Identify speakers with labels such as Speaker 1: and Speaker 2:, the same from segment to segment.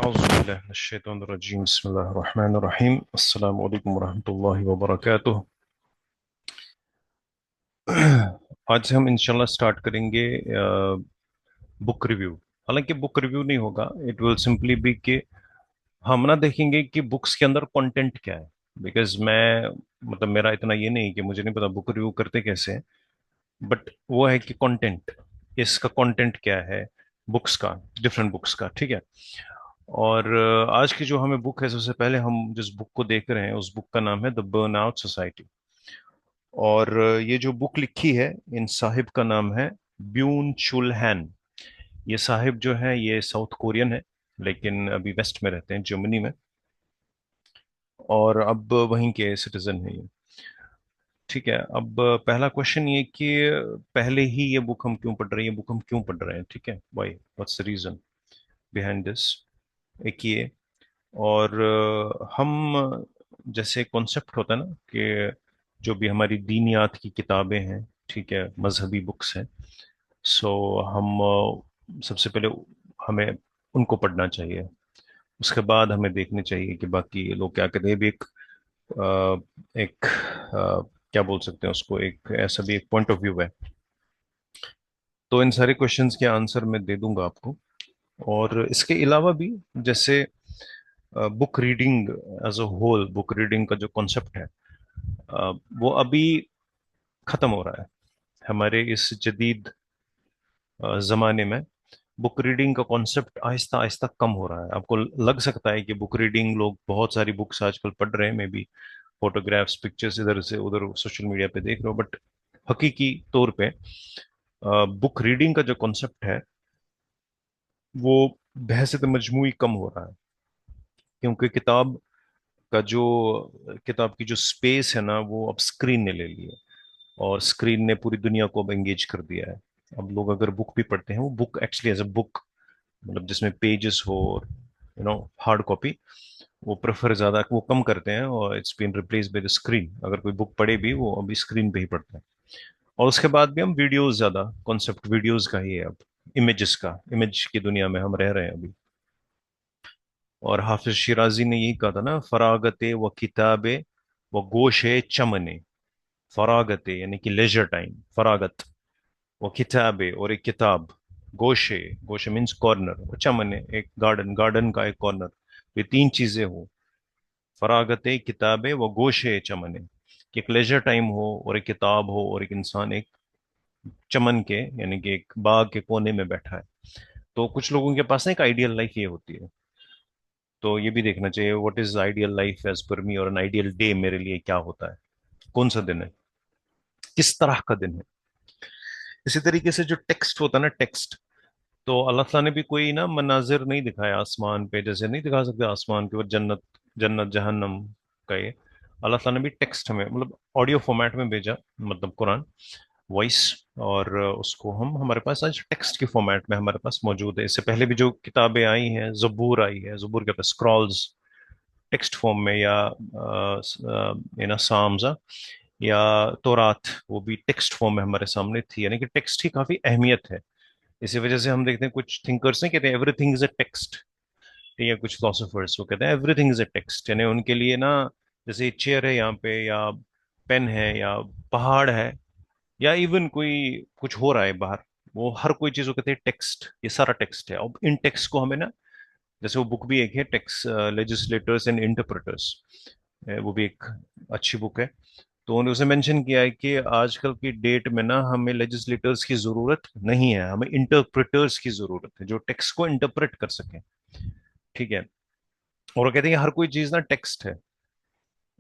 Speaker 1: औज़ुबिल्लाहिमिनश्शैतानिर्रजीम बिस्मिल्लाहिर्रहमानिर्रहीम अस्सलामु अलैकुम वरहमतुल्लाहि वबरकातुह। आज से हम इंशाल्लाह स्टार्ट करेंगे बुक रिव्यू। हालांकि बुक रिव्यू नहीं होगा, इट विल सिंपली बी कि हम ना देखेंगे कि बुक्स के अंदर कंटेंट क्या है। बिकॉज मैं मतलब मेरा इतना ये नहीं कि मुझे नहीं पता बुक रिव्यू करते कैसे हैं, बट वो है कि कंटेंट, इसका कंटेंट क्या है बुक्स का, डिफरेंट बुक्स का, ठीक है। और आज की जो हमें बुक है, सबसे पहले हम जिस बुक को देख रहे हैं उस बुक का नाम है द बर्नआउट सोसाइटी। और ये जो बुक लिखी है, इन साहिब का नाम है ब्यून चुल हैन। ये साहिब जो है ये साउथ कोरियन है, लेकिन अभी वेस्ट में रहते हैं, जर्मनी में। और अब वहीं के सिटीजन है ये। ठीक है, अब पहला क्वेश्चन ये कि पहले ही ये बुक हम क्यों पढ़ रहे हैं, ये बुक हम क्यों पढ़ रहे हैं, ठीक है, why, what's the reason behind this, एक ये। और हम जैसे कॉन्सेप्ट होता है ना कि जो भी हमारी दीनियात की किताबें हैं, ठीक है, मजहबी बुक्स हैं, सो हम सबसे पहले हमें उनको पढ़ना चाहिए। उसके बाद हमें देखने चाहिए कि बाकी लोग क्या कहते हैं। भी एक क्या बोल सकते हैं उसको, एक ऐसा भी एक पॉइंट ऑफ व्यू है। तो इन सारे क्वेश्चंस के आंसर मैं दे दूंगा आपको। और इसके अलावा भी जैसे book reading as a whole, book reading का जो कॉन्सेप्ट है वो अभी खत्म हो रहा है हमारे इस जदीद जमाने में। बुक रीडिंग का कॉन्सेप्ट आहिस्ता आहिस्ता कम हो रहा है। आपको लग सकता है कि बुक रीडिंग, लोग बहुत सारी बुक्स आजकल पढ़ रहे हैं, मे बी फोटोग्राफ्स, पिक्चर्स इधर से उधर सोशल मीडिया पे देख रहे हो, बट हकीकी तौर पे बुक रीडिंग का जो कॉन्सेप्ट है वो बहसत मजमूई कम हो रहा है। क्योंकि का जो किताब की जो स्पेस है ना, वो अब स्क्रीन ने ले ली है। और स्क्रीन ने पूरी दुनिया को अब एंगेज कर दिया है। अब लोग अगर बुक भी पढ़ते हैं, वो book actually as a book, मतलब जिसमें पेजेस हो, हार्ड कॉपी, वो प्रेफर ज्यादा, वो कम करते हैं। और it's been replace by the screen. अगर कोई बुक पढ़े भी, वो अभी स्क्रीन पे ही पढ़ते हैं। और उसके बाद भी हम वीडियोस, ज्यादा कॉन्सेप्ट वीडियोस का ही है अब, इमेजेस का, इमेज की दुनिया में हम रह रहे हैं अभी। और हाफिज शिराजी ने यही कहा था ना, फरागते व किताबे व गोशे चमने। फरागते यानी कि लेजर टाइम, फरागत, वो किताबे और एक किताब, गोशे, गोशे मीन्स कॉर्नर, चमने एक गार्डन, गार्डन का एक कॉर्नर, ये तीन चीजें हो। फरागते किताबे वो गोशे चमने, कि एक लेजर टाइम हो और एक किताब हो और एक इंसान एक चमन के यानी कि एक बाग के कोने में बैठा है। तो कुछ लोगों के पास ना एक आइडियल लाइफ ये होती है। तो ये भी देखना चाहिए, what is ideal life as per me, और एन आइडियल डे मेरे लिए क्या होता है, कौन सा दिन है, किस तरह का दिन है। इसी तरीके से जो टेक्स्ट होता है ना, टेक्स्ट, तो अल्लाह ताला ने भी कोई ना मनाजिर नहीं दिखाया आसमान पे, जैसे नहीं दिखा सकते आसमान के ऊपर जन्नत, जन्नत जहन्नम का ये। अल्लाह ताला ने भी टेक्स्ट हमें मतलब ऑडियो फॉर्मेट में भेजा, मतलब कुरान, वॉइस। और उसको हम, हमारे पास आज टेक्स्ट के फॉर्मेट में हमारे पास मौजूद है। इससे पहले भी जो किताबें आई हैं, जबूर आई है, जबूर के पास स्क्रॉल्स टेक्स्ट फॉर्म में, या साम्स, या तौरात, वो भी टेक्स्ट फॉर्म में हमारे सामने थी। यानी कि टेक्स्ट की काफी अहमियत है। इसी वजह से हम देखते हैं कुछ थिंकर्स ने कहते हैं एवरीथिंग इज अ टेक्स्ट, या कुछ फिलोसोफर्स वो कहते हैं एवरीथिंग इज अ टेक्स्ट। यानी उनके लिए ना, जैसे चेयर है यहाँ पे, या पेन है, या पहाड़ है, या इवन कोई कुछ हो रहा है बाहर, वो हर कोई चीज वो कहते हैं टेक्स्ट, ये सारा टेक्स्ट है। अब इन टेक्स्ट को हमें ना, जैसे वो बुक भी एक है, टेक्स्ट लेजिस्लेटर्स एंड इंटरप्रेटर्स, वो भी एक अच्छी बुक है। तो उन्होंने उसे मेंशन किया है कि आजकल की डेट में ना हमें लेजिस्लेटर्स की जरूरत नहीं है, हमें इंटरप्रेटर्स की जरूरत है जो टेक्स्ट को इंटरप्रेट कर सकें, ठीक है। और वो कहते हैं कि हर कोई चीज ना टेक्स्ट है,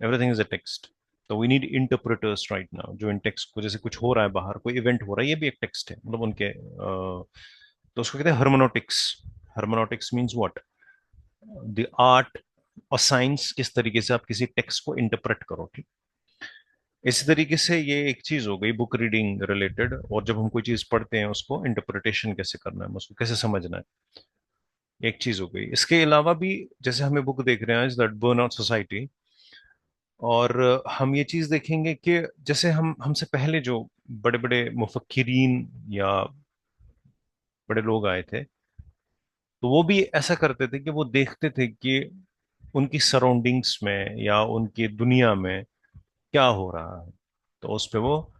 Speaker 1: एवरीथिंग इज अ टेक्स्ट। तो we need interpreters right now, जो इन टेक्स्ट को, जैसे कुछ हो रहा है बाहर, कोई इवेंट हो रहा है, ये भी एक टेक्स्ट है, मतलब उनके तो उसको कहते हैं हर्मेनोटिक्स। हर्मेनोटिक्स मींस व्हाट, द आर्ट और साइंस, किस तरीके से आप किसी टेक्स्ट को इंटरप्रेट करो, ठीक। इसी तरीके से ये एक चीज हो गई बुक रीडिंग रिलेटेड। और जब हम कोई चीज पढ़ते हैं, उसको इंटरप्रिटेशन कैसे करना है, उसको कैसे समझना है, एक चीज हो गई। इसके अलावा भी जैसे हमें बुक देख रहे हैं इज दैट बर्नआउट सोसाइटी। और हम ये चीज देखेंगे कि जैसे हम, हमसे पहले जो बड़े बड़े मुफक्किरीन या बड़े लोग आए थे, तो वो भी ऐसा करते थे कि वो देखते थे कि उनकी सराउंडिंग्स में या उनकी दुनिया में क्या हो रहा है, तो उस पे वो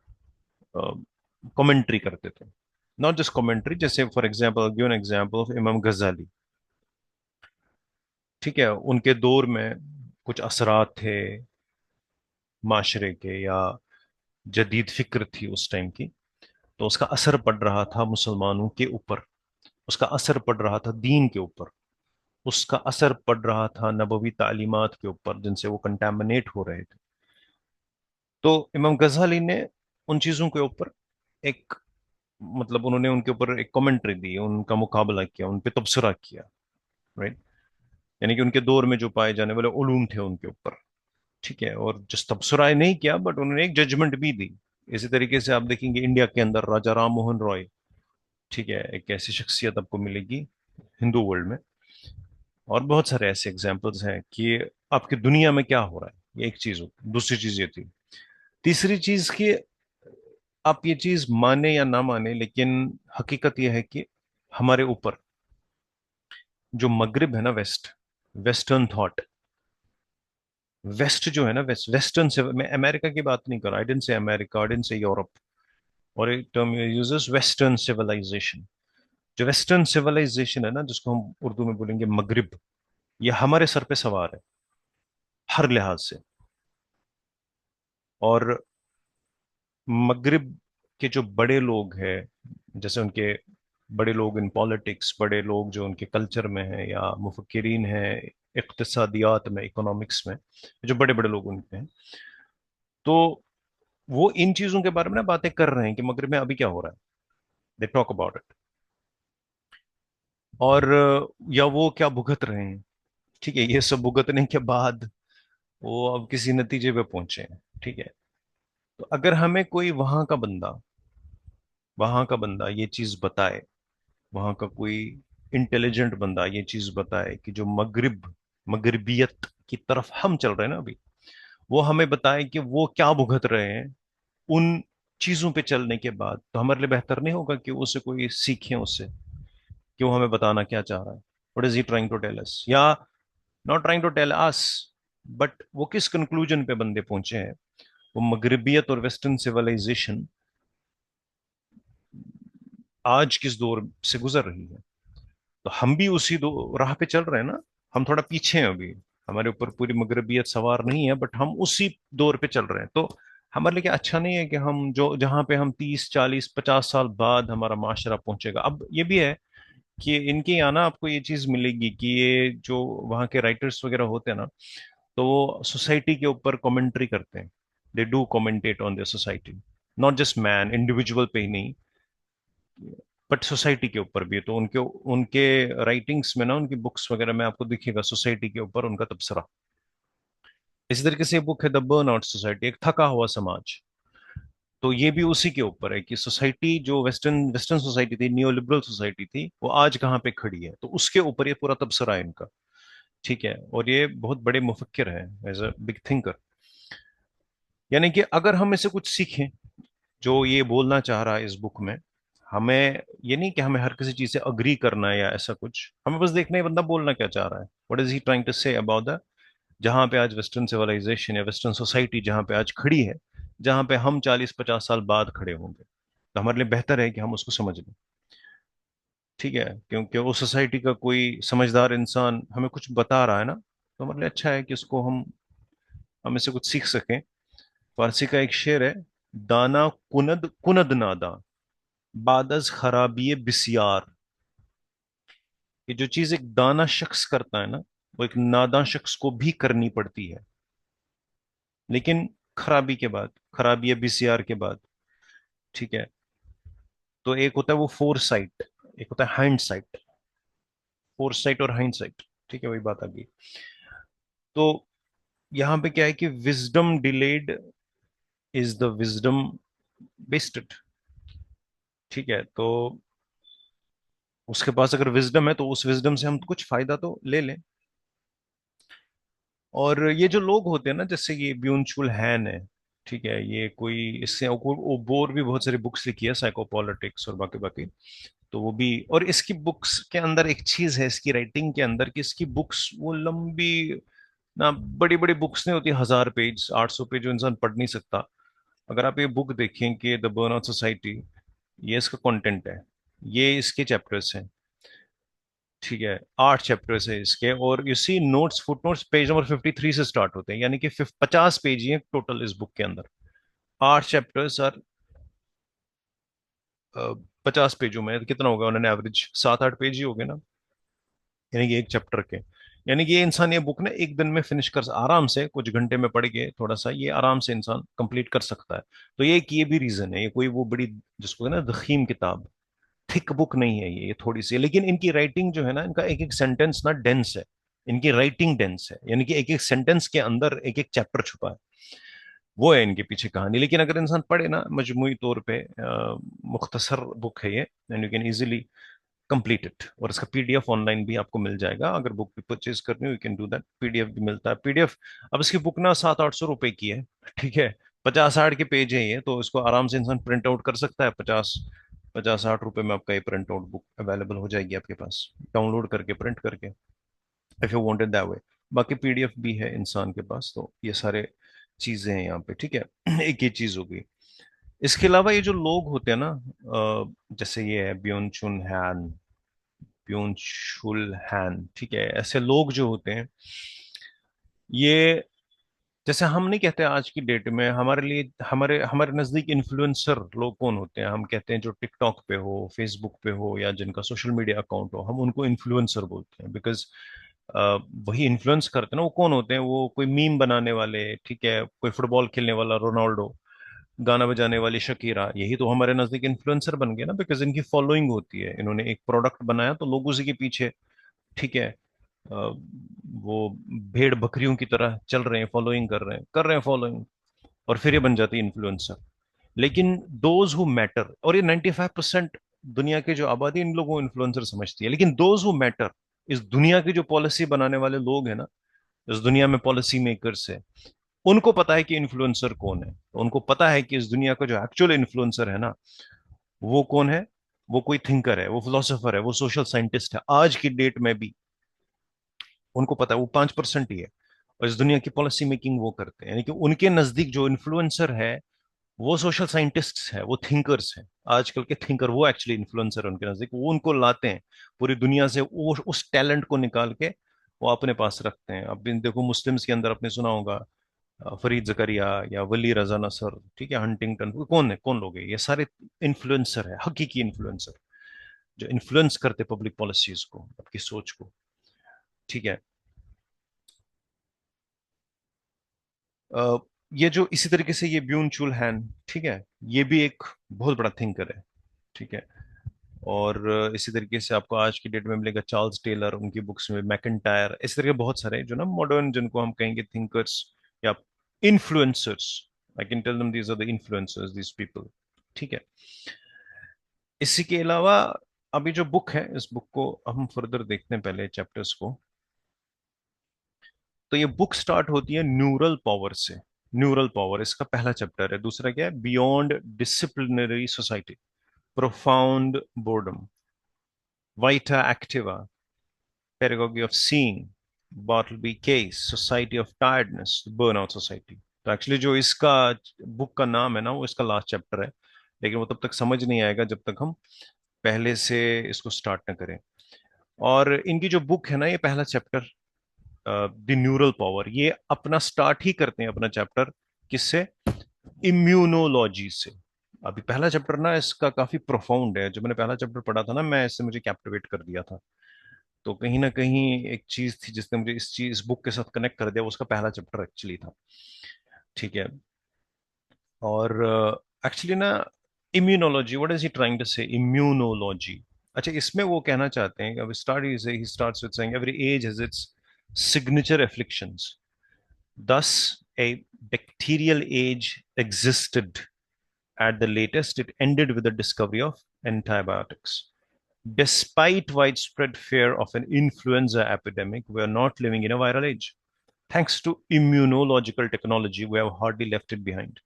Speaker 1: कमेंट्री करते थे। नॉट जस्ट कमेंट्री, जैसे for example give an example of इमाम गजाली। ठीक है, उनके दौर में कुछ असरात थे माशरे के, या जदीद फिक्र थी उस टाइम की, तो उसका असर पड़ रहा था मुसलमानों के ऊपर, उसका असर पड़ रहा था दीन के ऊपर, उसका असर पड़ रहा था नबवी तालीमात के ऊपर जिनसे वो कंटेमिनेट हो रहे थे। तो इमाम गजाली ने उन चीजों के ऊपर एक, मतलब उन्होंने उनके ऊपर एक कमेंट्री दी, उनका मुकाबला किया, उन पे तबसरा किया। राइट। यानी कि उनके दौर में जो पाए जाने वाले उलूम थे उनके ऊपर। ठीक है, और जिस तबसरा नहीं किया, बट उन्होंने एक जजमेंट भी दी। इसी तरीके से आप देखेंगे इंडिया के अंदर राजा राम मोहन रॉय, ठीक है, एक ऐसी शख्सियत आपको मिलेगी हिंदू वर्ल्ड में। और बहुत सारे ऐसे एग्जाम्पल्स हैं कि आपकी दुनिया में क्या हो रहा है, ये एक चीज होती, दूसरी चीज ये थी। तीसरी चीज कि आप ये चीज माने या ना माने, लेकिन हकीकत यह है कि हमारे ऊपर जो मगरिब है ना, वेस्टर्न थॉट, वेस्ट जो है ना, वेस्टर्न से, मैं अमेरिका की बात नहीं कर रहा, आई didn't say America, I didn't say Europe, और एक टर्म यूजेस वेस्टर्न सिविलाइजेशन। जो वेस्टर्न सिविलाइजेशन है ना, जिसको हम उर्दू में बोलेंगे मगरिब, ये हमारे सर पे सवार है हर लिहाज से। और मगरिब के जो बड़े लोग हैं, जैसे उनके बड़े लोग इन पॉलिटिक्स, बड़े लोग जो उनके कल्चर में हैं या मुफक्किरीन हैं इक्तिसादियात में, इकोनॉमिक्स में, जो बड़े बड़े लोग उनके हैं, तो वो इन चीजों के बारे में ना बातें कर रहे हैं कि मगरिब में अभी क्या हो रहा है। They talk about it. और या वो क्या भुगत रहे हैं। ठीक है, ये सब भुगतने के बाद वो अब किसी नतीजे पे पहुंचे हैं। ठीक है, तो अगर हमें कोई वहां का बंदा ये चीज बताए, वहां का कोई इंटेलिजेंट बंदा ये चीज बताए कि जो मगरिबियत की तरफ हम चल रहे हैं ना अभी, वो हमें बताए कि वो क्या भुगत रहे हैं उन चीजों पे चलने के बाद, तो हमारे लिए बेहतर नहीं होगा कि उससे कोई सीखे उससे, कि वो हमें बताना क्या चाह रहा है, what is he trying to tell us, या not trying to tell us, but वो किस कंक्लूजन पे बंदे पहुंचे हैं। वो मगरबियत और वेस्टर्न सिविलाइजेशन आज किस दौर से गुजर रही है, तो हम भी उसी दो राह पे चल रहे हैं ना। हम थोड़ा पीछे हैं अभी, हमारे ऊपर पूरी मगरबियत सवार नहीं है, बट हम उसी दौर पे चल रहे हैं। तो हमारे लिए क्या अच्छा नहीं है कि हम जो जहां पे हम 30 40 50 साल बाद हमारा माशरा पहुंचेगा। अब ये भी है कि इनके यहाँ ना आपको ये चीज मिलेगी कि ये जो वहाँ के राइटर्स वगैरह होते हैं ना, तो वो सोसाइटी के ऊपर कमेंट्री करते हैं। They do commentate on the society, not just man individual पे ही नहीं, बट सोसाइटी के ऊपर भी है। तो उनके उनके राइटिंग्स में ना, उनकी बुक्स वगैरह में आपको दिखेगा सोसाइटी के ऊपर उनका तबसरा। इसी तरीके से बुक है द बर्न आउट सोसाइटी, एक थका हुआ समाज। तो ये भी उसी के ऊपर है कि सोसाइटी जो वेस्टर्न वेस्टर्न सोसाइटी थी, नियो लिबरल सोसाइटी थी, वो आज कहाँ पे खड़ी है, तो उसके ऊपर ये पूरा तबसरा है इनका। ठीक है, और ये बहुत बड़े मुफक्किर हैं, एज अ बिग थिंकर। यानी कि अगर हम इसे कुछ सीखें, जो ये बोलना चाह रहा है इस बुक में, हमें ये नहीं कि हमें हर किसी चीज से अग्री करना है या ऐसा कुछ, हमें बस देखना है बंदा बोलना क्या चाह रहा है, what is he trying to say about the, जहां पे आज वेस्टर्न सिविलाइजेशन या वेस्टर्न सोसाइटी जहां पे आज खड़ी है, जहां पे हम 40 50 साल बाद खड़े होंगे, तो हमारे लिए बेहतर है कि हम उसको समझ लें। ठीक है, क्योंकि उस सोसाइटी का कोई समझदार इंसान हमें कुछ बता रहा है ना, तो हमारे लिए अच्छा है कि उसको हम इससे कुछ सीख सकें। फारसी का एक शेर है, दाना कुनद कुनद नादा, बादज खराबिये बिसियार। ये जो चीज एक दाना शख्स करता है ना, वो एक नादां शख्स को भी करनी पड़ती है, लेकिन खराबी के बाद, खराबी या बिसियार के बाद। ठीक है, तो एक होता है वो फोर साइट, एक होता है हाइंड साइट। फोर साइट और हाइंड साइट, ठीक है, वही बात आ गई। तो यहां पे क्या है कि wisdom delayed is the wisdom wasted. ठीक है, तो उसके पास अगर विजडम है, तो उस विजडम से हम कुछ फायदा तो ले लें। और ये जो लोग होते हैं ना, जैसे ये ब्यून चुल हैन है, ठीक है, ये कोई इससे वो बोर भी बहुत सारी बुक्स लिखी है, साइकोपॉलिटिक्स और बाकी बाकी। तो वो भी, और इसकी बुक्स के अंदर एक चीज है इसकी राइटिंग के अंदर, कि इसकी बुक्स वो लंबी ना, बड़ी बड़ी बुक्स नहीं होती, 1000 पेज 800 पेज जो इंसान पढ़ नहीं सकता। अगर आप ये बुक देखें कि द बर्नआउट सोसाइटी, ये इसका कंटेंट है, ये इसके चैप्टर्स हैं। ठीक है, 8 चैप्टर्स है इसके, और you see notes footnotes page number 53 से स्टार्ट होते हैं, यानी कि 50 पेज ही हैं टोटल इस बुक के अंदर। 8 चैप्टर्स और 50 पेजों में कितना होगा, उन्होंने एवरेज 7-8 पेज ही हो गए ना, यानी कि एक चैप्टर के। यानी कि ये इंसान ये बुक ना एक दिन में फिनिश कर आराम से, कुछ घंटे में पढ़ के थोड़ा सा, ये आराम से इंसान कंप्लीट कर सकता है। तो ये भी रीजन है, ये कोई वो बड़ी जिसको ना दखीम किताब, थिक बुक नहीं है ये थोड़ी सी, लेकिन इनकी राइटिंग जो है ना, इनका एक एक सेंटेंस ना डेंस है, इनकी राइटिंग डेंस है, यानी कि एक एक सेंटेंस के अंदर एक एक चैप्टर छुपा है। वो है इनके पीछे कहानी। लेकिन अगर इंसान पढ़े ना मजमूई तौर पे, मुख्तसर बुक है ये, and you can easily complete it. और इसका पीडीएफ ऑनलाइन भी आपको मिल जाएगा, अगर बुक भी परचेज करनी हो you can do that, PDF भी मिलता है। पीडीएफ, अब इसकी बुक ना 700-800 रुपए की है, ठीक है, 50-60 के पेज है ये, तो इसको आराम से इंसान प्रिंट आउट कर सकता है। 50-60 रुपए में आपका ये प्रिंट आउट बुक अवेलेबल हो जाएगी आपके पास, डाउनलोड करके प्रिंट करके, if you want it that way. बाकी पीडीएफ भी है इंसान के पास, तो ये सारे चीजें हैं यहाँ पे, ठीक है। एक ये चीज होगी। इसके अलावा ये जो लोग होते हैं ना, जैसे ये है ब्योन चुन हैन, ब्योन शुल हैन, ठीक है, ऐसे लोग जो होते हैं, ये जैसे हम नहीं कहते आज की डेट में हमारे लिए, हमारे हमारे नजदीक इन्फ्लुएंसर लोग कौन होते हैं, हम कहते हैं जो टिकटॉक पे हो, फेसबुक पे हो, या जिनका सोशल मीडिया अकाउंट हो, हम उनको इन्फ्लुएंसर बोलते हैं, बिकॉज वही इन्फ्लुएंस करते हैं ना। वो कौन होते हैं, वो कोई मीम बनाने वाले, ठीक है, कोई फुटबॉल खेलने वाला रोनाल्डो, गाना बजाने वाली शकीरा, यही तो हमारे नजदीक इन्फ्लुएंसर बन गए ना, बिकॉज इनकी फॉलोइंग होती है, इन्होंने एक प्रोडक्ट बनाया तो लोग उसी के पीछे, ठीक है, वो भेड़ बकरियों की तरह चल रहे हैं, फॉलोइंग कर रहे हैं फॉलोइंग, और फिर ये बन जाती है इन्फ्लुएंसर। लेकिन दोज हु मैटर, और ये 95% दुनिया की जो आबादी इन लोगों को इन्फ्लुएंसर समझती है, लेकिन दोज हु मैटर, इस दुनिया की जो पॉलिसी बनाने वाले लोग हैं ना, इस दुनिया में पॉलिसी मेकर्स है, उनको पता है कि इन्फ्लुएंसर कौन है, तो उनको पता है कि इस दुनिया का जो एक्चुअल इन्फ्लुएंसर है ना, वो कौन है। वो कोई थिंकर है, वो फिलोसोफर है, वो सोशल साइंटिस्ट है, आज की डेट में भी उनको पता है वो 5% ही है, और इस दुनिया की पॉलिसी मेकिंग वो करते हैं, यानी कि उनके नजदीक जो इन्फ्लुएंसर है वो सोशल साइंटिस्ट्स है, वो थिंकर्स हैं, आजकल के थिंकर, वो एक्चुअली इन्फ्लुएंसर है उनके नजदीक, वो उनको लाते हैं पूरी दुनिया से, वो उस टैलेंट को निकाल के वो अपने पास रखते हैं। अब देखो मुस्लिम्स के अंदर आपने सुना होगा, फरीद जकरिया या वली रजा नसर, ठीक है, हंटिंगटन, कौन है, कौन लोग हैं, ये सारे इन्फ्लुएंसर है, हकीकी इन्फ्लुएंसर, जो इन्फ्लुएंस करते पब्लिक पॉलिसीज को, आपकी सोच को, ठीक है। अ, ये जो इसी तरीके से ये ब्यून चुल हैन, ठीक है, ये भी एक बहुत बड़ा थिंकर है, ठीक है। और इसी तरीके से आपको आज की डेट में मिलेगा चार्ल्स टेलर, उनकी बुक्स में मैकेंटायर, इस तरह के बहुत सारे जो ना मॉडर्न, जिनको हम कहेंगे थिंकर्स या influencers, I can tell them these are the influencers, these people, ठीक है। इसी के अलावा अभी जो बुक है, इस बुक को हम फर्दर देखते हैं पहले चैप्टर्स को। तो ये बुक स्टार्ट होती है न्यूरल पावर से। न्यूरल पावर इसका पहला चैप्टर है। दूसरा क्या है, beyond disciplinary society, profound boredom, vita activa, pedagogy of seeing, Bartleby case, society of tiredness, burnout society। तो एक्चुअली जो इसका बुक का नाम है ना, वो इसका लास्ट चैप्टर है, लेकिन वो तब तक समझ नहीं आएगा जब तक हम पहले से इसको स्टार्ट ना करें। और इनकी जो बुक है ना, ये पहला चैप्टर द न्यूरल पावर, ये अपना स्टार्ट ही करते हैं अपना चैप्टर किससे, इम्यूनोलॉजी से। अभी पहला चैप्टर ना इसका काफी प्रोफाउंड है, जो मैंने पहला चैप्टर पढ़ा था ना, मैं इससे मुझे कैप्टिवेट कर दिया था। तो कहीं ना कहीं एक चीज थी जिसने मुझे इस बुक के साथ कनेक्ट कर दिया, वो उसका पहला चैप्टर एक्चुअली था, ठीक है। और एक्चुअली ना, immunology, what is he trying to say, immunology. अच्छा, इसमें वो कहना चाहते हैं कि अब start he starts with saying every age has its signature afflictions, thus a bacterial age existed at the latest, it ended with the discovery of antibiotics. Despite widespread fear of an influenza epidemic, we are not living in a viral age. Thanks to immunological technology, we have hardly left it behind.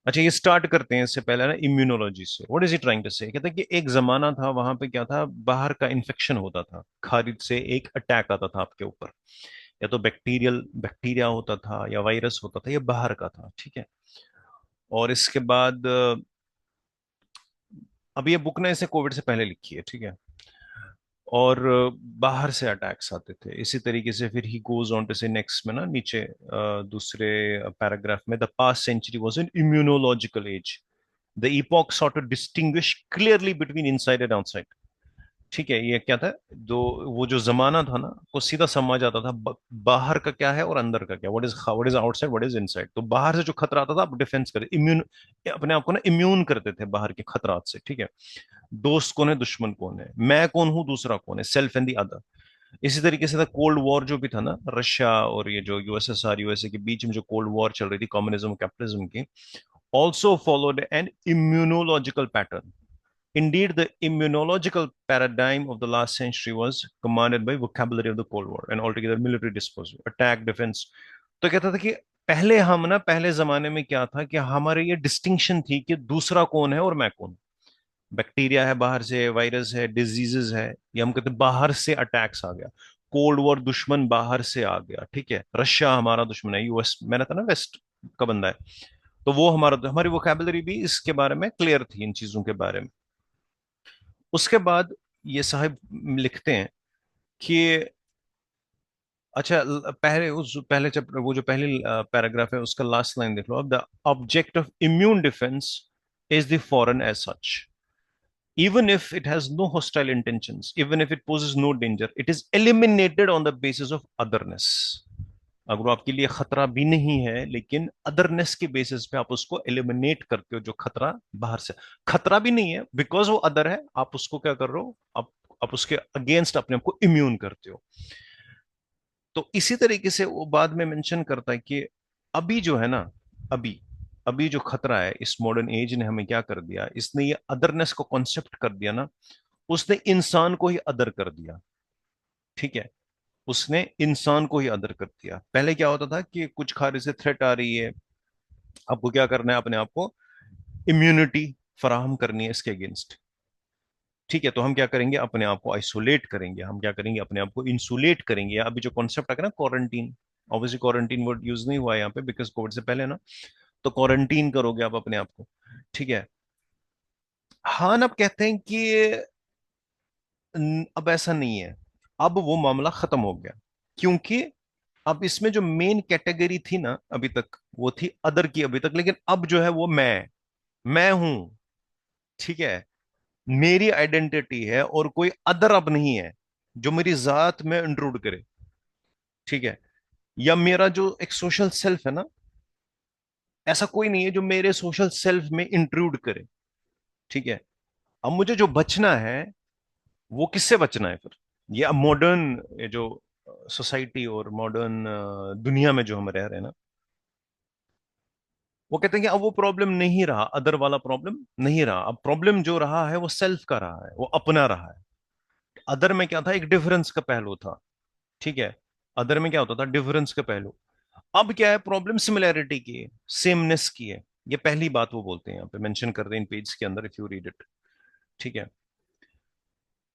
Speaker 1: अच्छा, ये start करते हैं इससे पहले ना immunology से। What is he trying to say? कहते हैं कि एक जमाना था वहां पे क्या था, बाहर का इन्फेक्शन होता था, खारिज से एक अटैक आता था आपके ऊपर, या तो बैक्टीरिया होता था या वायरस होता था, या बाहर का था, ठीक है। और इसके बाद अब ये बुक ना इसे कोविड से पहले लिखी है, ठीक है। और बाहर से अटैक्स आते थे इसी तरीके से। फिर he goes on to say next में ना नीचे दूसरे पैराग्राफ में, the past century was an immunological age, the epoch sort to distinguish clearly between inside and outside. ठीक है, ये क्या था, दो, वो जो जमाना था ना, वो सीधा समझ आता था बाहर का क्या है और अंदर का क्या, what is outside, what is inside. तो बाहर से जो खतरा आता था आप डिफेंस करते, इम्यून, अपने आप को ना इम्यून करते थे बाहर के खतरात से, ठीक है। दोस्त कौन है, दुश्मन कौन है, मैं कौन हूं, दूसरा कौन है, सेल्फ एंड दी अदर। इसी तरीके से था कोल्ड वॉर जो भी था ना, रशिया और ये जो यूएसएसआर यूएसए के बीच में जो कोल्ड वॉर चल रही थी कम्युनिज्म कैपिटलिज्म की, also followed an immunological pattern. Indeed, the immunological paradigm of the last century was commanded by vocabulary of the Cold War and altogether military disposal, attack, defense. तो कहता था कि पहले हम ना, पहले जमाने में क्या था कि हमारे ये डिस्टिंक्शन थी कि दूसरा कौन है और मैं कौन। बैक्टीरिया है बाहर से, वायरस है, डिजीजेस है, ये हम कहते हैं बाहर से अटैक्स आ गया। कोल्ड वॉर, दुश्मन बाहर से आ गया, ठीक है। रशिया हमारा दुश्मन है, यूएस, मैंने था ना वेस्ट का बंदा है, तो वो हमारा, हमारी वोकेबलरी भी इसके बारे में क्लियर थी, इन चीजों के बारे में। उसके बाद ये साहब लिखते हैं कि अच्छा, पहले उस पहले चैप्टर, वो जो पहली पैराग्राफ है उसका लास्ट लाइन देख लो अब, the object of immune defence is the foreign as such, even if it has no hostile intentions, even if it poses no danger, it is eliminated on the basis of otherness। अगर वो आपके लिए खतरा भी नहीं है लेकिन otherness के बेसिस पे आप उसको एलिमिनेट करते हो, जो खतरा बाहर से, खतरा भी नहीं है बिकॉज वो अदर है, आप उसको क्या कर रहे हो, आप उसके अगेंस्ट अपने आप को इम्यून करते हो। तो इसी तरीके से वो बाद में मेंशन करता है कि अभी जो है ना, अभी अभी जो खतरा है, इस मॉडर्न एज ने हमें क्या कर दिया, इसने ये अदरनेस को कॉन्सेप्ट कर दिया ना, उसने इंसान को ही अदर कर दिया, ठीक है। उसने इंसान को ही अदर कर दिया। पहले क्या होता था कि कुछ खारिज से थ्रेट आ रही है, आपको क्या करना है, अपने आप को इम्यूनिटी फराहम करनी है इसके अगेंस्ट, ठीक है। तो हम क्या करेंगे, अपने आप को आइसोलेट करेंगे, हम क्या करेंगे, अपने आप को इंसुलेट करेंगे। अभी जो कॉन्सेप्ट आ गया ना quarantine, obviously quarantine word use नहीं हुआ यहाँ पे बिकॉज कोविड से पहले ना, तो क्वारंटीन करोगे आप अपने आप को, ठीक है। हाँ, अब कहते हैं कि अब ऐसा नहीं है, अब वो मामला खत्म हो गया, क्योंकि अब इसमें जो मेन कैटेगरी थी ना अभी तक, वो थी अदर की अभी तक, लेकिन अब जो है वो मैं हूं, ठीक है। मेरी आइडेंटिटी है और कोई अदर अब नहीं है जो मेरी जात में इंक्लूड करे, ठीक है। या मेरा जो एक सोशल सेल्फ है ना, ऐसा कोई नहीं है जो मेरे सोशल सेल्फ में इंक्लूड करे, ठीक है। अब मुझे जो बचना है, वो किससे बचना है फिर? ये अब मॉडर्न, ये जो सोसाइटी और मॉडर्न दुनिया में जो हम रह रहे हैं ना, वो कहते हैं कि अब वो प्रॉब्लम नहीं रहा, अदर वाला प्रॉब्लम नहीं रहा, अब प्रॉब्लम जो रहा है वो सेल्फ का रहा है, वो अपना रहा है। अदर में क्या था, एक डिफरेंस का पहलू था, ठीक है। अदर में क्या होता था, डिफरेंस का पहलू। अब क्या है, प्रॉब्लम सिमिलैरिटी की है, सेमनेस की है। ये पहली बात वो बोलते हैं, यहाँ पे मेंशन कर रहे हैं इन पेज के अंदर, इफ यू रीड इट, ठीक है।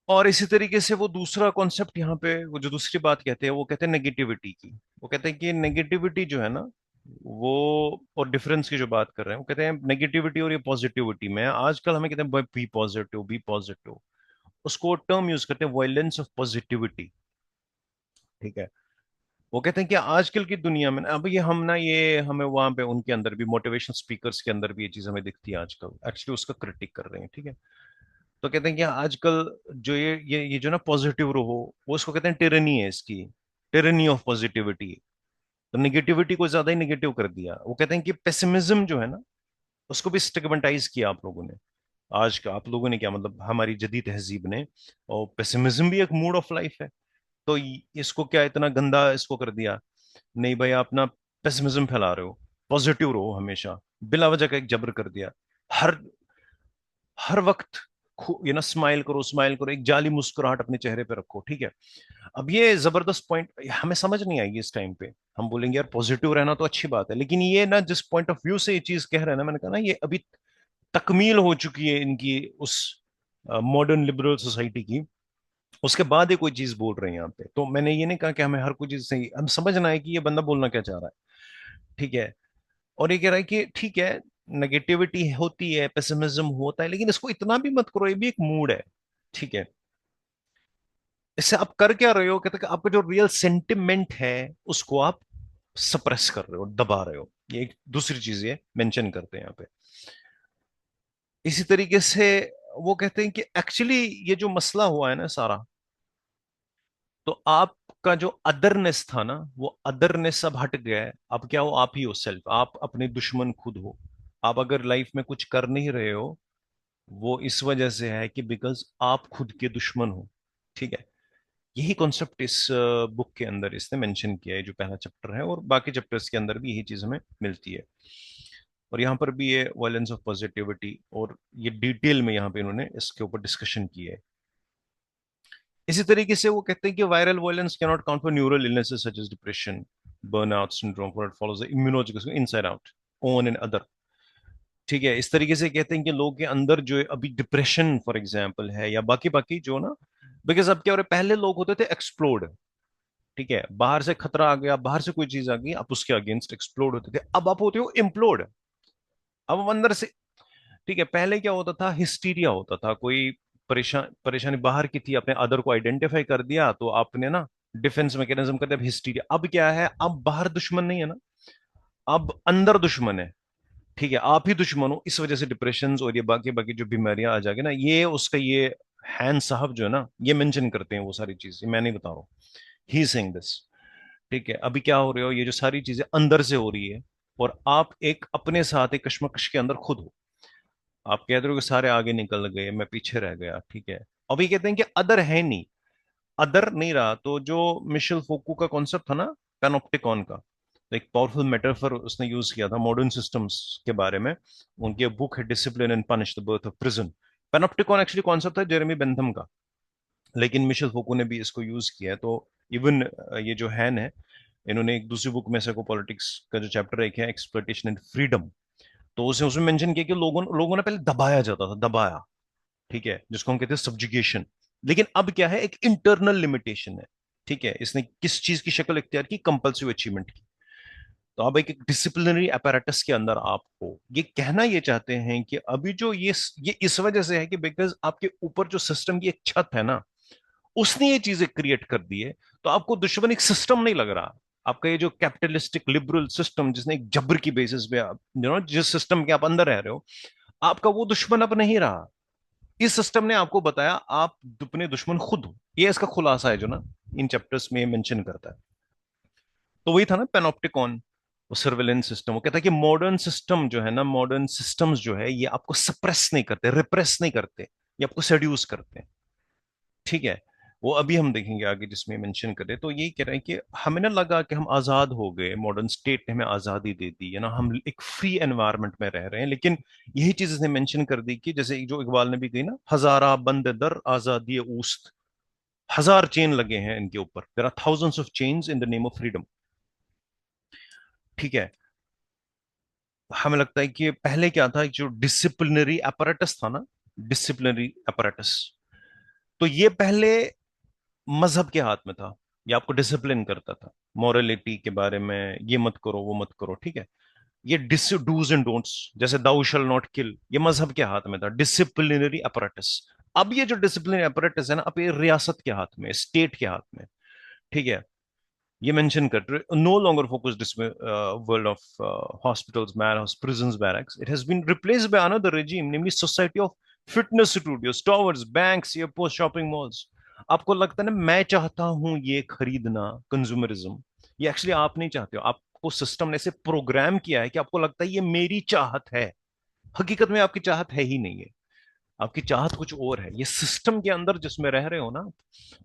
Speaker 1: और इसी तरीके से वो दूसरा कॉन्सेप्ट यहाँ पे, वो जो दूसरी बात कहते हैं, वो कहते हैं नेगेटिविटी की। वो कहते हैं कि नेगेटिविटी जो है ना, वो, और डिफरेंस की जो बात कर रहे हैं, वो कहते हैं नेगेटिविटी और ये पॉजिटिविटी में, आजकल हमें कहते हैं बी पॉजिटिव, बी पॉजिटिव, उसको टर्म यूज करते हैं वायलेंस ऑफ पॉजिटिविटी, ठीक है। वो कहते हैं कि आजकल की दुनिया में अब ये हम ना, ये हमें वहां पे उनके अंदर भी, मोटिवेशनल स्पीकर्स के अंदर भी ये चीज हमें दिखती है आजकल, एक्चुअली उसका क्रिटिक कर रहे हैं, ठीक है। तो कहते हैं कि आजकल जो ये जो ना पॉजिटिव रहो, वो उसको कहते हैं टिरनी है इसकी, टिरनी ऑफ पॉजिटिविटी। तो निगेटिविटी को ज्यादा ही निगेटिव कर दिया। वो कहते हैं कि पेसिमिज्म जो है ना, उसको भी स्टिग्मेटाइज किया आप लोगों ने, आज का आप लोगों ने क्या मतलब, हमारी जदीद तहजीब ने। और पेसिमिज्म भी एक मूड ऑफ लाइफ है, तो इसको क्या इतना गंदा इसको कर दिया। नहीं भाई, आप ना पेसिमिज्म फैला रहे हो, पॉजिटिव रहो हमेशा, बिला वजह का एक जबर कर दिया। हर हर वक्त ये ना स्माइल करो, स्माइल करो, एक जाली मुस्कुराहट अपने चेहरे पे रखो, ठीक है। अब ये जबरदस्त पॉइंट हमें समझ नहीं आएगी इस टाइम पे। हम बोलेंगे यार पॉजिटिव रहना तो अच्छी बात है, लेकिन ये ना जिस पॉइंट ऑफ व्यू से ये चीज कह रहे हैं ना, मैंने कहा ना, ये अभी तकमील हो चुकी है इनकी उस मॉडर्न लिबरल सोसाइटी की। उसके बाद ही कोई चीज बोल रहे हैं यहाँ पे। तो मैंने ये नहीं कहा कि हमें हर कोई चीज सही, हम समझना है कि ये बंदा बोलना क्या चाह रहा है, ठीक है। और ये कह रहा है कि ठीक है, नेगेटिविटी होती है, पेसिमिज्म होता है, लेकिन इसको इतना भी मत करो, ये भी एक मूड है, ठीक है। इससे आप कर क्या रहे हो, कहते कि आपका जो रियल सेंटिमेंट है उसको आप सप्रेस कर रहे हो, दबा रहे हो। ये एक दूसरी चीज है मेंशन करते हैं यहाँ पे। इसी तरीके से वो कहते हैं कि एक्चुअली ये जो मसला हुआ है ना सारा, तो आपका जो अदरनेस था ना, वो अदरनेस अब हट गया है। अब क्या हो, आप ही हो सेल्फ, आप अपने दुश्मन खुद हो। आप अगर लाइफ में कुछ कर नहीं रहे हो, वो इस वजह से है कि बिकॉज आप खुद के दुश्मन हो, ठीक है। यही कॉन्सेप्ट इस बुक के अंदर इसने मेंशन किया है, जो पहला चैप्टर है, और बाकी चैप्टर्स के अंदर भी यही चीज हमें मिलती है। और यहाँ पर भी ये वायलेंस ऑफ पॉजिटिविटी, और ये डिटेल में यहाँ पे इन्होंने इसके ऊपर डिस्कशन की है। इसी तरीके से वो कहते हैं कि viral violence can not count for neural illnesses such as depression, burnout syndrome, for it follows the immunological inside out, own and other, ठीक है। इस तरीके से कहते हैं कि लोगों के अंदर जो है अभी डिप्रेशन फॉर एग्जाम्पल है, या बाकी बाकी जो ना, बिकॉज अब क्या हो रहा है, पहले लोग होते थे एक्सप्लोड, ठीक है, बाहर से खतरा आ गया, बाहर से कोई चीज आ गई, आप उसके अगेंस्ट एक्सप्लोड होते थे। अब आप होते हो इम्प्लोड, अब हम अंदर से, ठीक है। पहले क्या होता था, हिस्टीरिया होता था, कोई परेशानी बाहर की थी, अपने अदर को आइडेंटिफाई कर दिया तो आपने ना डिफेंस मैकेनिज्म कर दिया, अब हिस्टीरिया। अब क्या है, अब बाहर दुश्मन नहीं है ना, अब अंदर दुश्मन है, ठीक है। आप ही दुश्मन हो, इस वजह से डिप्रेशन और ये बाकी बाकी जो बीमारियां आ जाएगी ना, ये उसका ये हैन साहब जो है ना, ये मेंशन करते हैं वो सारी चीज, मैं नहीं बता रहा हूँ, ही सेइंग दिस, ठीक है। अभी क्या हो रहे हो, ये जो सारी चीजें अंदर से हो रही है, और आप एक अपने साथ एक कश्मकश के अंदर खुद हो। आप कह रहे हो कि सारे आगे निकल गए, मैं पीछे रह गया, ठीक है। अभी कहते हैं कि अदर है नहीं, अदर नहीं रहा, तो जो मिशेल फोकू का कॉन्सेप्ट था ना, पैनोप्टिकॉन का, तो एक पावरफुल मेटाफर उसने यूज किया था मॉडर्न सिस्टम्स के बारे में। उनकी बुक है discipline and punish, the birth of prison. Panopticon actually concept है जेरेमी बेंथम का, लेकिन मिशेल फोकू ने भी इसको यूज किया है। तो इवन ये जो हैन है, इन्होंने एक दूसरी बुक में से को पॉलिटिक्स का जो चैप्टर एक है, एक्सप्लॉइटेशन एंड फ्रीडम, तो उसे उसमें मेंशन किया कि लोगों लोगों ने पहले दबाया जाता था, दबाया, ठीक है, जिसको हम कहते हैं सब्जुगेशन। लेकिन अब क्या है, एक इंटरनल लिमिटेशन है, ठीक है। इसने किस चीज की शक्ल इख्तियार की, कंपल्सिव अचीवमेंट की। तो अब एक डिसिप्लिनरी अपैरेटस के अंदर आप हो, ये कहना ये चाहते हैं कि अभी जो ये इस वजह से है कि बिकॉज आपके ऊपर जो सिस्टम की एक छत है ना, उसने ये चीजें क्रिएट कर दी है। तो आपको दुश्मन एक सिस्टम नहीं लग रहा, आपका ये जो कैपिटलिस्टिक लिबरल सिस्टम, जिसने एक जबर की बेसिस पे आप जिस सिस्टम के आप अंदर रह रहे हो, आपका वो दुश्मन अब नहीं रहा। इस सिस्टम ने आपको बताया आप अपने दुश्मन खुद हो। ये इसका खुलासा है जो ना इन चैप्टर्स में मेंशन करता है। तो वही था ना पैनोप्टिकॉन, वो सर्वेलेंस सिस्टम। वो कहता है कि मॉडर्न सिस्टम जो है ना, मॉडर्न सिस्टम्स जो है, ये आपको सप्रेस नहीं करते, रिप्रेस नहीं करते, ये आपको सेड्यूस करते हैं, ठीक है। वो अभी हम देखेंगे आगे जिसमें मेंशन करें। तो यही कह रहे हैं कि हमें ना लगा कि हम आजाद हो गए, मॉडर्न स्टेट ने हमें आजादी दे दी है ना, हम एक फ्री एनवायरनमेंट में रह रहे हैं। लेकिन यही चीज इसने मेंशन कर दी कि जैसे जो इकबाल ने भी कही ना, हजारा बंद दर आजादी ऊस्त, हजार चेन लगे हैं इनके ऊपर, there are thousands of chains in the name of freedom, ठीक है। हमें लगता है कि पहले क्या था, जो डिसिप्लिनरी अपैरेटस था ना, डिसिप्लिनरी अपैरेटस, तो ये पहले मजहब के हाथ में था, ये आपको डिसिप्लिन करता था, मॉरलिटी के बारे में, ये मत करो वो मत करो, ठीक है। ये डिस डूज एंड डोंट्स, जैसे दाउ शल नॉट किल, ये मजहब के हाथ में था, डिसिप्लिनरी अपरेटस। अब ये जो डिसिप्लिनरी अपरेटस है ना, अब ये रियासत के हाथ में, स्टेट के हाथ में, ठीक है। ये मेंशन कर, no longer focus world of hospitals, man house, prisons, barracks, it has been replaced by another regime, namely society of fitness studios, towers, banks, airport, shopping malls. आपको लगता है ना, मैं चाहता हूं ये खरीदना, कंज्यूमरिज्म, ये एक्चुअली आप नहीं चाहते हो, आपको सिस्टम ने ऐसे प्रोग्राम किया है कि आपको लगता है ये मेरी चाहत है। हकीकत में आपकी चाहत है ही नहीं है, आपकी चाहत कुछ और है। ये सिस्टम के अंदर जिसमें रह रहे हो ना,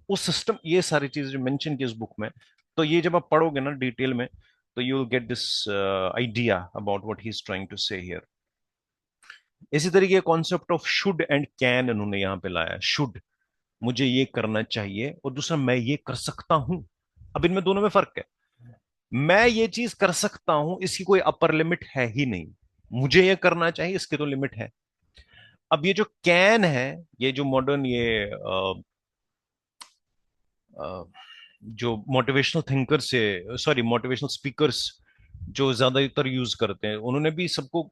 Speaker 1: उस सिस्टम, ये सारी चीजें जो मेंशन की इस बुक में, तो ये जब आप पढ़ोगे ना डिटेल में, तो you will get this idea about what he is trying to say here. इसी तरीके concept of should and can इन्होंने यहां पे लाया। शुड, मुझे ये करना चाहिए, और दूसरा मैं ये कर सकता हूं। अब इनमें दोनों में फर्क है। मैं ये चीज कर सकता हूं, इसकी कोई अपर लिमिट है ही नहीं। मुझे ये करना चाहिए, इसकी तो लिमिट है। अब ये जो कैन है, ये जो मॉडर्न ये अ, जो मोटिवेशनल थिंकर से, सॉरी मोटिवेशनल स्पीकर्स जो ज्यादातर यूज करते हैं, उन्होंने भी सबको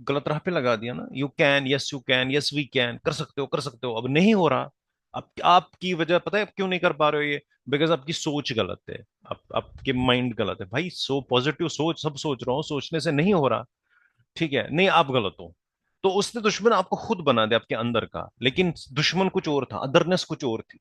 Speaker 1: गलत राह पे लगा दिया ना। You can, yes we can, कर सकते हो कर सकते हो। अब नहीं हो रहा। अब आपकी वजह पता है आप क्यों नहीं कर पा रहे हो ये? बिकॉज आपकी सोच गलत है। आपके माइंड गलत है भाई। पॉजिटिव सोच, सब सोच रहा हूँ, सोचने से नहीं हो रहा। ठीक है, नहीं आप गलत हो। तो उसने दुश्मन आपको खुद बना दिया आपके अंदर का, लेकिन दुश्मन कुछ और था, अदरनेस कुछ और थी।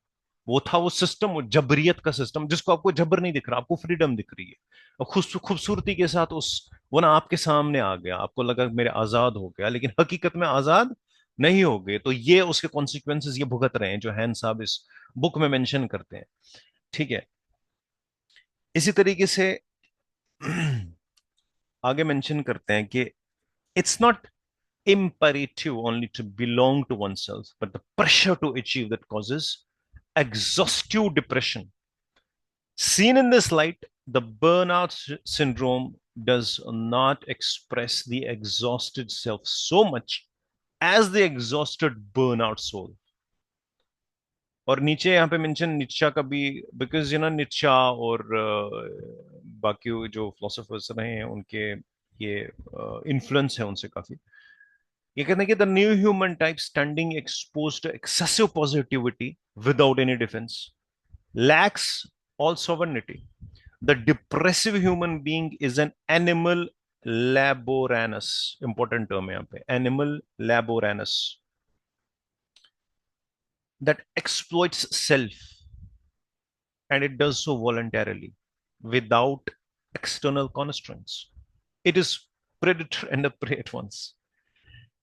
Speaker 1: वो था वो सिस्टम, वो जबरियत का सिस्टम, जिसको आपको जबर नहीं दिख रहा, आपको फ्रीडम दिख रही है। और खूबसूरती के साथ उस वो ना आपके सामने आ गया, आपको लगा मेरे आजाद हो गया, लेकिन हकीकत में आजाद नहीं हो गए। तो ये उसके कॉन्सिक्वेंसेस ये भुगत रहे हैं, जो हैन साहब इस बुक में मेंशन करते हैं। ठीक है। इसी तरीके से आगे मेंशन करते हैं कि it's not imperative only to belong to oneself, but the pressure to achieve that causes exhaustive depression. Seen in this light, the burnout syndrome does not express the exhausted self so much as the exhausted burnout soul. और नीचे यहाँ पे mention नित्शा का भी, because नित्शा और बाकी जो philosophers रहे हैं उनके ये इन्फ्लुएंस है उनसे काफी। ये कहते हैं कि the new human type standing expose to excessive positivity without any defence lacks all sovereignty. The depressive human being is an animal laboranus. Important term है यहाँ पे, animal laboranus, that exploits self, and it does so voluntarily without external constraints. It is predator and a prey at once.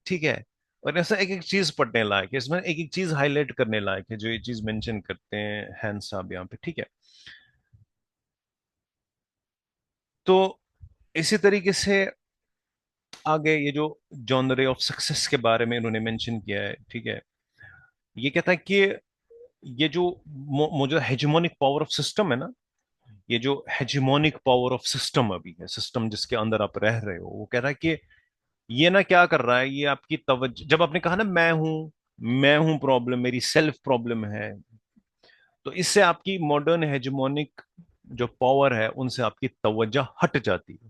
Speaker 1: ठीक है। और ऐसा एक एक चीज पढ़ने लायक है इसमें, एक एक चीज हाईलाइट करने लायक है, जो ये चीज मेंशन करते हैं हैन साहब यहाँ पे। ठीक है। तो इसी तरीके से आगे ये जो जॉनरे ऑफ सक्सेस के बारे में इन्होंने मेंशन किया है। ठीक है। ये कहता है कि ये जो मौजूद हेजेमोनिक पावर ऑफ सिस्टम है ना, ये जो हेजेमोनिक पावर ऑफ सिस्टम अभी है, सिस्टम जिसके अंदर आप रह रहे हो, वो कह रहा है कि ये ना क्या कर रहा है, ये आपकी तवज्जो, जब आपने कहा ना मैं हूं प्रॉब्लम, मेरी सेल्फ प्रॉब्लम है, तो इससे आपकी मॉडर्न हेजेमोनिक जो पावर है उनसे आपकी तवज्जो हट जाती है।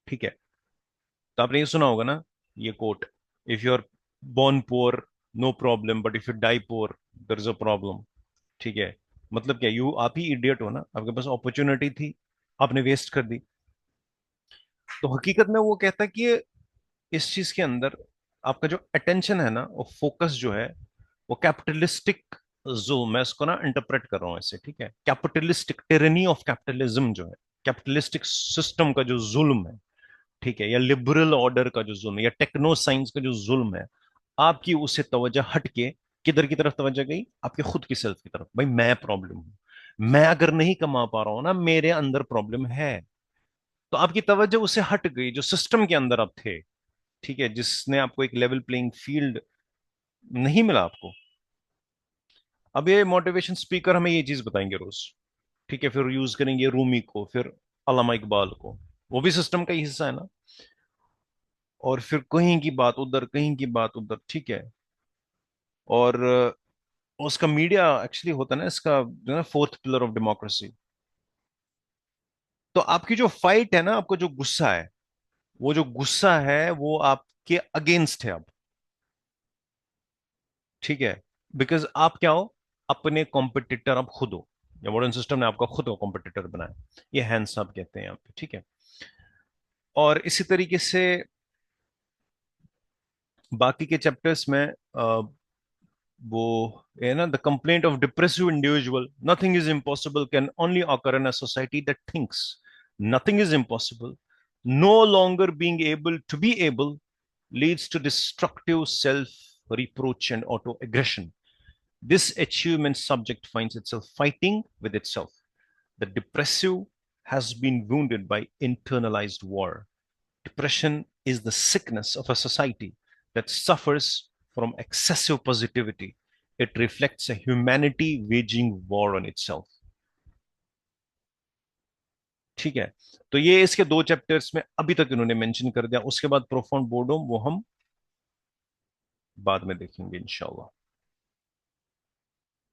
Speaker 1: ठीक है। तो आपने ये सुना होगा ना, ये quote, if you are born poor no problem, but if you die poor there is a problem. ठीक है। मतलब क्या, यू आप ही इडियट हो ना, आपके पास अपॉर्चुनिटी थी, आपने वेस्ट कर दी। तो हकीकत में वो कहता है कि इस चीज के अंदर आपका जो अटेंशन है ना, वो फोकस जो है, वो कैपिटलिस्टिक जुल्म, मैं इसको ना इंटरप्रेट कर रहा हूं ऐसे। ठीक है। कैपिटलिस्टिक टिरनी ऑफ कैपिटलिज्म जो है, कैपिटलिस्टिक सिस्टम का जो जुल्म है, ठीक है, या लिबरल ऑर्डर का जो जुल्म है, या टेक्नो साइंस का जो जुल्म है, आपकी उससे तवज्जो हट के किधर की तरफ तवज्जो गई? आपके खुद की सेल्फ की तरफ। भाई मैं प्रॉब्लम हूं, मैं अगर नहीं कमा पा रहा हूं ना, मेरे अंदर प्रॉब्लम है। तो आपकी तवज्जो उससे हट गई जो सिस्टम के अंदर आप थे। ठीक है, जिसने आपको एक लेवल प्लेइंग फील्ड नहीं मिला आपको। अब ये मोटिवेशन स्पीकर हमें ये चीज बताएंगे रोज। ठीक है। फिर यूज करेंगे रूमी को, फिर अल्लामा इकबाल को, वो भी सिस्टम का ही हिस्सा है ना। और फिर कहीं की बात उधर, कहीं की बात उधर। ठीक है। और उसका मीडिया एक्चुअली होता है ना, इसका जो है ना, फोर्थ पिलर ऑफ डेमोक्रेसी। तो आपकी जो फाइट है ना, आपको जो गुस्सा है, वो जो गुस्सा है वो आपके अगेंस्ट है अब। ठीक है। बिकॉज आप क्या हो? अपने कॉम्पिटिटर आप खुद हो, या मॉडर्न सिस्टम ने आपका खुद को कॉम्पिटिटर बनाया। ये हैंस साहब कहते हैं यहाँ पे। ठीक है। और इसी तरीके से बाकी के चैप्टर्स में वो है ना, the complaint of depressive individual, nothing is impossible can only occur in a society that thinks nothing is impossible, no longer being able to be able leads to destructive self reproach and auto aggression. This achievement subject finds itself fighting with itself. The depressive has been wounded by internalized war. Depression is the sickness of a society that suffers from excessive positivity. It reflects a humanity waging war on itself. ठीक है, तो ये इसके दो chapters में अभी तक इन्होंने मेंशन कर दिया। उसके बाद प्रोफाउंड बोर्डम वो हम बाद में देखेंगे इंशाल्लाह।